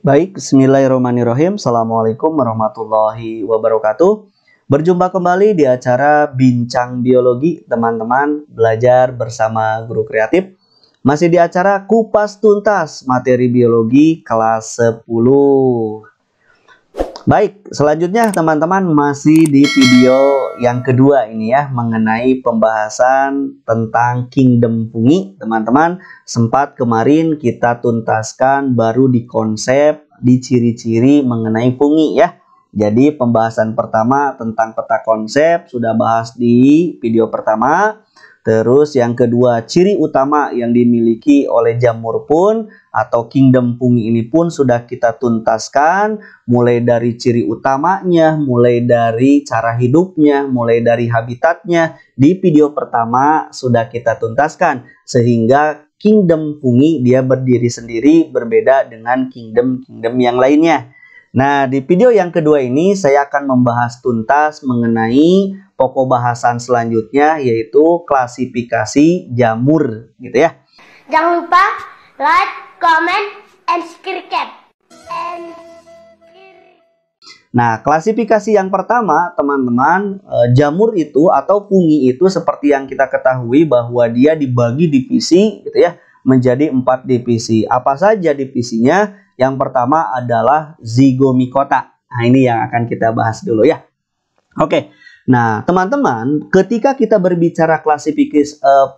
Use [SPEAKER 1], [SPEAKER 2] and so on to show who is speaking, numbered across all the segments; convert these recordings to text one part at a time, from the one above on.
[SPEAKER 1] Baik, bismillahirrahmanirrahim. Assalamualaikum warahmatullahi wabarakatuh. Berjumpa kembali di acara Bincang Biologi, teman-teman belajar bersama guru kreatif. Masih di acara Kupas Tuntas Materi Biologi kelas 10. Baik, selanjutnya teman-teman masih di video yang kedua ini ya, mengenai pembahasan tentang kingdom fungi. Teman-teman, sempat kemarin kita tuntaskan baru di konsep, di ciri-ciri mengenai fungi ya. Jadi pembahasan pertama tentang peta konsep sudah bahas di video pertama. Terus yang kedua, ciri utama yang dimiliki oleh jamur pun atau kingdom fungi ini pun sudah kita tuntaskan, mulai dari ciri utamanya, mulai dari cara hidupnya, mulai dari habitatnya. Di video pertama sudah kita tuntaskan, sehingga kingdom fungi dia berdiri sendiri, berbeda dengan kingdom-kingdom yang lainnya. Nah, di video yang kedua ini saya akan membahas tuntas mengenai pokok bahasan selanjutnya, yaitu klasifikasi jamur gitu ya.
[SPEAKER 2] Jangan lupa like, comment, and subscribe.
[SPEAKER 1] Nah, klasifikasi yang pertama, teman-teman, jamur itu atau fungi itu seperti yang kita ketahui bahwa dia dibagi divisi gitu ya, menjadi 4 divisi. Apa saja divisinya? Yang pertama adalah zigomikota. Nah, ini yang akan kita bahas dulu ya. Oke. Nah, teman-teman, ketika kita berbicara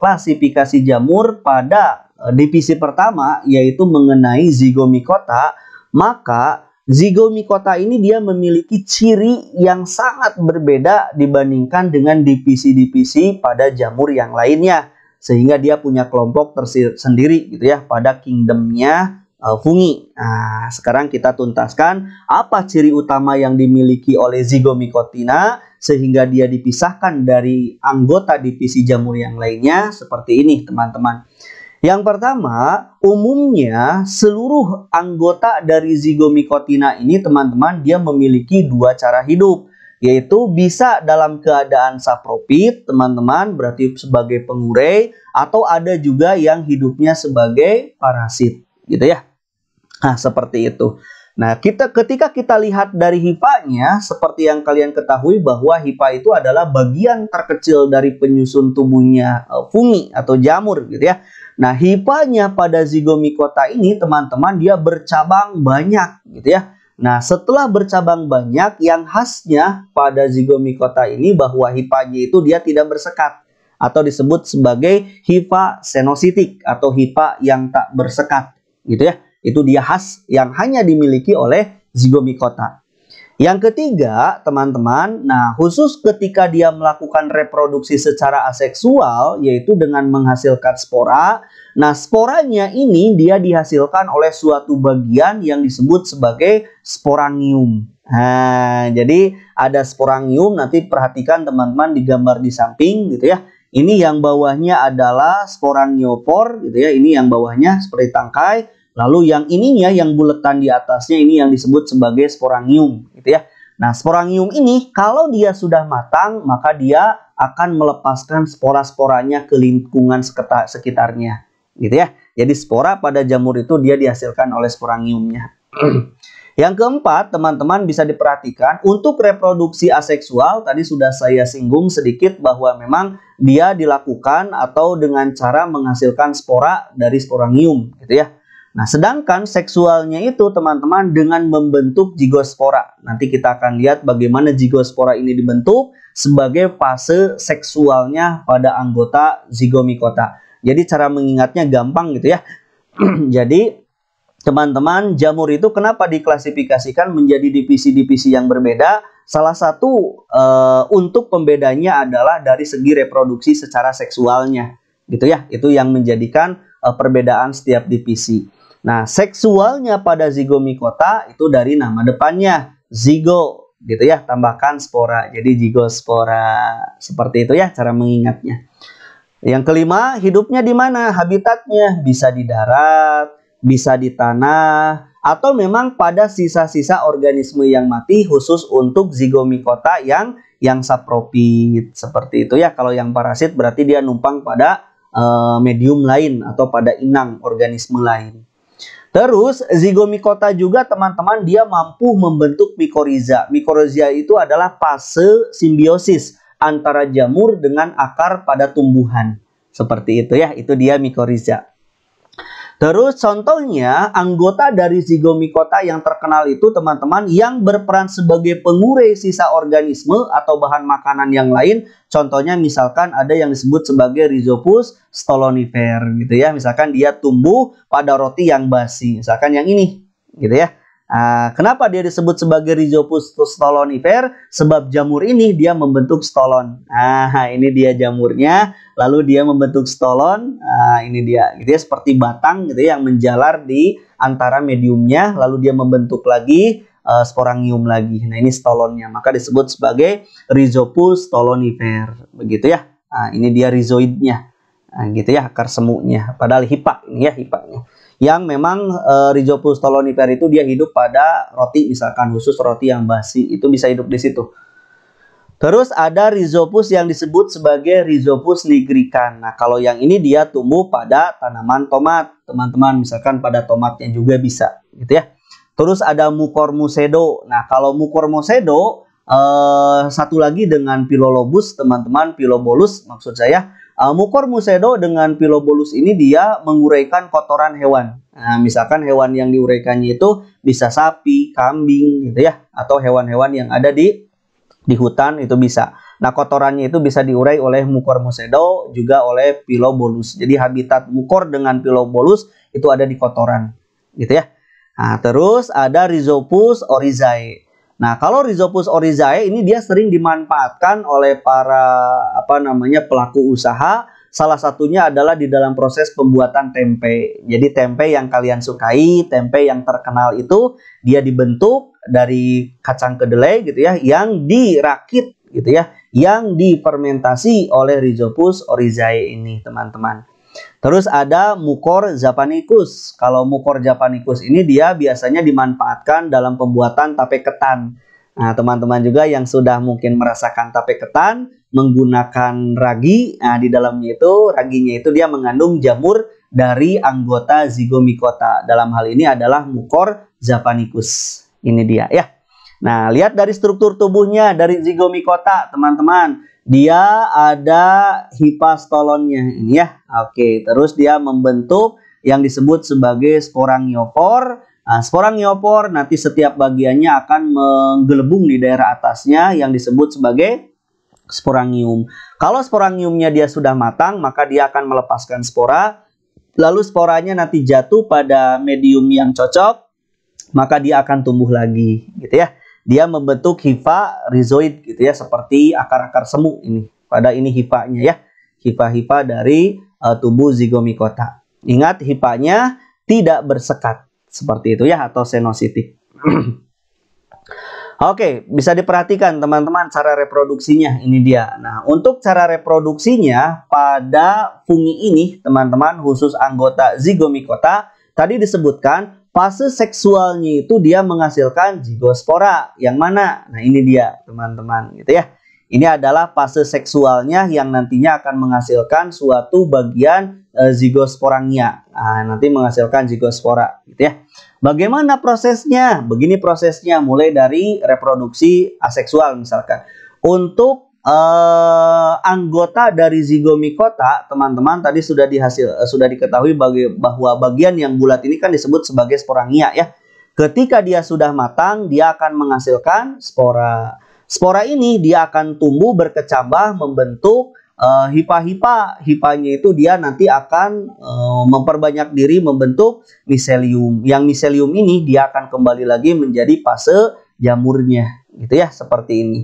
[SPEAKER 1] klasifikasi jamur pada divisi pertama, yaitu mengenai zigomikota, maka zigomikota ini dia memiliki ciri yang sangat berbeda dibandingkan dengan divisi-divisi pada jamur yang lainnya. Sehingga dia punya kelompok tersendiri gitu ya pada kingdomnya fungi. Nah, sekarang kita tuntaskan apa ciri utama yang dimiliki oleh zigomikotina sehingga dia dipisahkan dari anggota divisi jamur yang lainnya seperti ini, teman-teman. Yang pertama, umumnya seluruh anggota dari zigomikotina ini, teman-teman, dia memiliki 2 cara hidup, yaitu bisa dalam keadaan saprofit, teman-teman, berarti sebagai pengurai, atau ada juga yang hidupnya sebagai parasit, gitu ya. Nah, seperti itu. Nah, ketika kita lihat dari hifanya, seperti yang kalian ketahui bahwa hifa itu adalah bagian terkecil dari penyusun tubuhnya fungi atau jamur gitu ya. Nah, hifanya pada zigomikota ini, teman-teman, dia bercabang banyak gitu ya. Nah, setelah bercabang banyak, yang khasnya pada zigomikota ini bahwa hifanya itu dia tidak bersekat atau disebut sebagai hifa senositik atau hifa yang tak bersekat gitu ya. Itu dia khas yang hanya dimiliki oleh zigomikota. Yang ketiga, teman-teman, nah khusus ketika dia melakukan reproduksi secara aseksual, yaitu dengan menghasilkan spora. Nah, sporanya ini dia dihasilkan oleh suatu bagian yang disebut sebagai sporangium. Nah, jadi ada sporangium, nanti perhatikan teman-teman di gambar di samping gitu ya. Ini yang bawahnya adalah sporangiofor gitu ya, ini yang bawahnya seperti tangkai. Lalu yang ininya, yang buletan di atasnya ini yang disebut sebagai sporangium gitu ya. Nah, sporangium ini kalau dia sudah matang, maka dia akan melepaskan spora-sporanya ke lingkungan sekitarnya gitu ya. Jadi spora pada jamur itu dia dihasilkan oleh sporangiumnya. Yang keempat, teman-teman bisa diperhatikan untuk reproduksi aseksual, tadi sudah saya singgung sedikit bahwa memang dia dilakukan atau dengan cara menghasilkan spora dari sporangium gitu ya. Nah, sedangkan seksualnya itu, teman-teman, dengan membentuk zigospora. Nanti kita akan lihat bagaimana zigospora ini dibentuk sebagai fase seksualnya pada anggota zigomikota. Jadi cara mengingatnya gampang gitu ya. Jadi, teman-teman, jamur itu kenapa diklasifikasikan menjadi divisi-divisi yang berbeda? Salah satu untuk pembedanya adalah dari segi reproduksi secara seksualnya. Gitu ya, itu yang menjadikan perbedaan setiap divisi. Nah, seksualnya pada zigomikota itu dari nama depannya, zigo gitu ya, tambahkan spora. Jadi zigospora. Seperti itu ya cara mengingatnya. Yang kelima, hidupnya di mana? Habitatnya bisa di darat, bisa di tanah, atau memang pada sisa-sisa organisme yang mati khusus untuk zigomikota yang saprofit. Seperti itu ya. Kalau yang parasit berarti dia numpang pada medium lain atau pada inang organisme lain. Terus zigomikota juga teman-teman dia mampu membentuk mikoriza. Mikoriza itu adalah fase simbiosis antara jamur dengan akar pada tumbuhan. Seperti itu ya, itu dia mikoriza. Terus contohnya anggota dari zigomikota yang terkenal itu teman-teman yang berperan sebagai pengurai sisa organisme atau bahan makanan yang lain. Contohnya misalkan ada yang disebut sebagai Rhizopus stolonifer gitu ya. Misalkan dia tumbuh pada roti yang basi. Misalkan yang ini gitu ya. Nah, kenapa dia disebut sebagai Rhizopus stolonifer? Sebab jamur ini dia membentuk stolon. Nah, ini dia jamurnya. Lalu dia membentuk stolon. Nah, ini dia. Gitu ya, seperti batang gitu ya, yang menjalar di antara mediumnya. Lalu dia membentuk lagi sporangium lagi. Nah, ini stolonnya. Maka disebut sebagai Rhizopus stolonifer. Begitu ya. Nah, ini dia rhizoidnya. Nah, gitu ya, akar semunya. Padahal hipa ini ya, hipanya. Yang memang Rhizopus stolonifer itu dia hidup pada roti, misalkan khusus roti yang basi, itu bisa hidup di situ. Terus ada Rhizopus yang disebut sebagai Rhizopus nigrican. Nah, kalau yang ini dia tumbuh pada tanaman tomat, teman-teman, misalkan pada tomatnya juga bisa, gitu ya. Terus ada Mucormucedo. Nah, kalau Mucormucedo satu lagi dengan Philologus, teman-teman, Philobolus maksud saya. Mucormucedo dengan Philobolus ini dia menguraikan kotoran hewan. Nah, misalkan hewan yang diuraikannya itu bisa sapi, kambing gitu ya, atau hewan-hewan yang ada di hutan itu bisa. Nah, kotorannya itu bisa diurai oleh Mucormucedo juga oleh Philobolus. Jadi habitat mukor dengan Philobolus itu ada di kotoran gitu ya. Nah, terus ada Rhizopus oryzae. Nah, kalau Rhizopus oryzae ini dia sering dimanfaatkan oleh para pelaku usaha. Salah satunya adalah di dalam proses pembuatan tempe. Jadi tempe yang kalian sukai, tempe yang terkenal itu dia dibentuk dari kacang kedelai gitu ya, yang dirakit gitu ya, yang difermentasi oleh Rhizopus oryzae ini, teman-teman. Terus ada Mucor japanicus. Kalau Mucor japanicus ini dia biasanya dimanfaatkan dalam pembuatan tape ketan. Nah, teman-teman juga yang sudah mungkin merasakan tape ketan menggunakan ragi. Nah, di dalamnya itu raginya itu dia mengandung jamur dari anggota zigomikota. Dalam hal ini adalah Mucor japanicus. Ini dia ya. Nah, lihat dari struktur tubuhnya dari zigomikota, teman-teman. Dia ada hipastolonnya ini ya. Oke, terus dia membentuk yang disebut sebagai sporangiofor. Nah, sporangiofor nanti setiap bagiannya akan menggelembung di daerah atasnya yang disebut sebagai sporangium. Kalau sporangiumnya dia sudah matang, maka dia akan melepaskan spora. Lalu sporanya nanti jatuh pada medium yang cocok, maka dia akan tumbuh lagi gitu ya. Dia membentuk hifa rhizoid gitu ya, seperti akar-akar semu ini. Pada ini hifanya ya, hifa-hifa dari tubuh zigomikota. Ingat, hifanya tidak bersekat seperti itu ya, atau senositik. Oke, bisa diperhatikan teman-teman cara reproduksinya, ini dia. Nah, untuk cara reproduksinya pada fungi ini teman-teman, khusus anggota zigomikota, tadi disebutkan fase seksualnya itu dia menghasilkan zigospora. Yang mana? Nah, ini dia teman-teman gitu ya. Ini adalah fase seksualnya yang nantinya akan menghasilkan suatu bagian zigosporangnya. Nah, nanti menghasilkan zigospora gitu ya. Bagaimana prosesnya? Begini prosesnya, mulai dari reproduksi aseksual misalkan. Untuk anggota dari zigomikota, teman-teman, tadi sudah diketahui bahwa bagian yang bulat ini kan disebut sebagai sporangia ya. Ketika dia sudah matang, dia akan menghasilkan spora. Spora ini dia akan tumbuh berkecambah membentuk hifa-hifa. Hifanya itu dia nanti akan memperbanyak diri membentuk miselium. Yang miselium ini dia akan kembali lagi menjadi fase jamurnya gitu ya, seperti ini.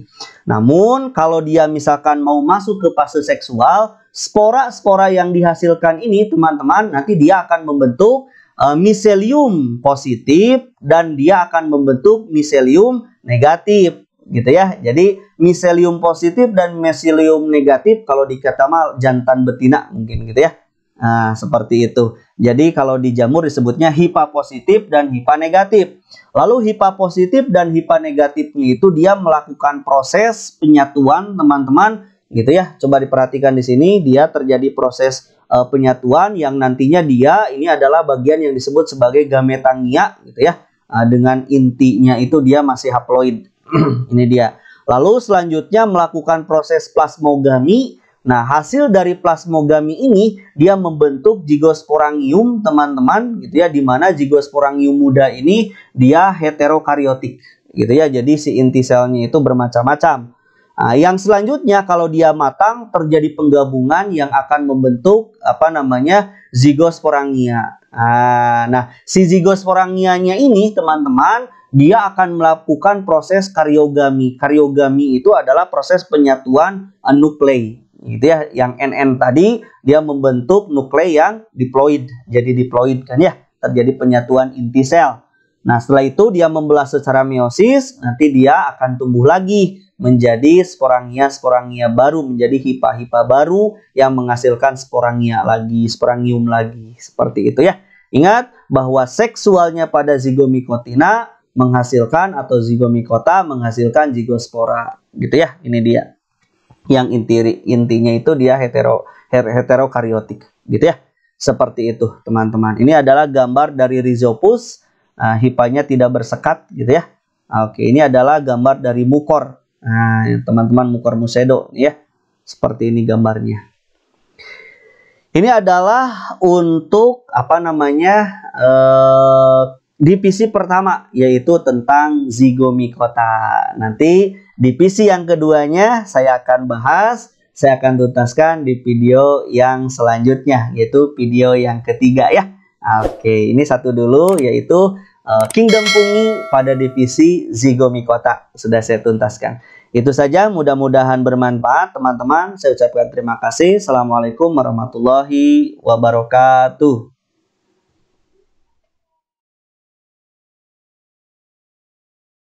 [SPEAKER 1] Namun kalau dia misalkan mau masuk ke fase seksual, spora-spora yang dihasilkan ini teman-teman nanti dia akan membentuk miselium positif dan dia akan membentuk miselium negatif gitu ya. Jadi miselium positif dan miselium negatif kalau dikata mal jantan betina mungkin gitu ya. Nah, seperti itu. Jadi kalau di jamur disebutnya hifa positif dan hifa negatif. Lalu hifa positif dan hifa negatifnya itu dia melakukan proses penyatuan teman-teman gitu ya. Coba diperhatikan di sini, dia terjadi proses penyatuan yang nantinya dia ini adalah bagian yang disebut sebagai gametangia gitu ya. Dengan intinya itu dia masih haploid. Ini dia. Lalu selanjutnya melakukan proses plasmogami. Nah, hasil dari plasmogami ini dia membentuk zigosporangium, teman-teman, gitu ya, di mana zigosporangium muda ini dia heterokariotik, gitu ya. Jadi si inti selnya itu bermacam-macam. Nah, yang selanjutnya kalau dia matang terjadi penggabungan yang akan membentuk apa namanya zigosporangia. Nah, si zigosporangianya ini, teman-teman, dia akan melakukan proses karyogami. Karyogami itu adalah proses penyatuan nuklei. Gitu ya, yang NN tadi dia membentuk nuklei yang diploid, jadi diploid kan ya, terjadi penyatuan inti sel. Nah, setelah itu dia membelah secara meiosis, nanti dia akan tumbuh lagi menjadi sporangia baru, menjadi hipa baru yang menghasilkan sporangium lagi, seperti itu ya. Ingat bahwa seksualnya pada zigomikotina menghasilkan atau zigomikota menghasilkan zigospora, gitu ya. Ini dia. Yang intinya itu dia heterokariotik, gitu ya. Seperti itu, teman-teman. Ini adalah gambar dari Rhizopus. Hipanya tidak bersekat, gitu ya. Oke, ini adalah gambar dari mukor. Nah, teman-teman, mukor musedo, ya. Seperti ini gambarnya. Ini adalah untuk apa namanya divisi pertama, yaitu tentang zigomikota. Nanti divisi yang keduanya saya akan bahas, saya akan tuntaskan di video yang selanjutnya, yaitu video yang ketiga ya. Oke, ini satu dulu, yaitu kingdom fungi pada divisi zigomikota. Sudah saya tuntaskan. Itu saja, mudah-mudahan bermanfaat teman-teman. Saya ucapkan terima kasih. Assalamualaikum warahmatullahi wabarakatuh.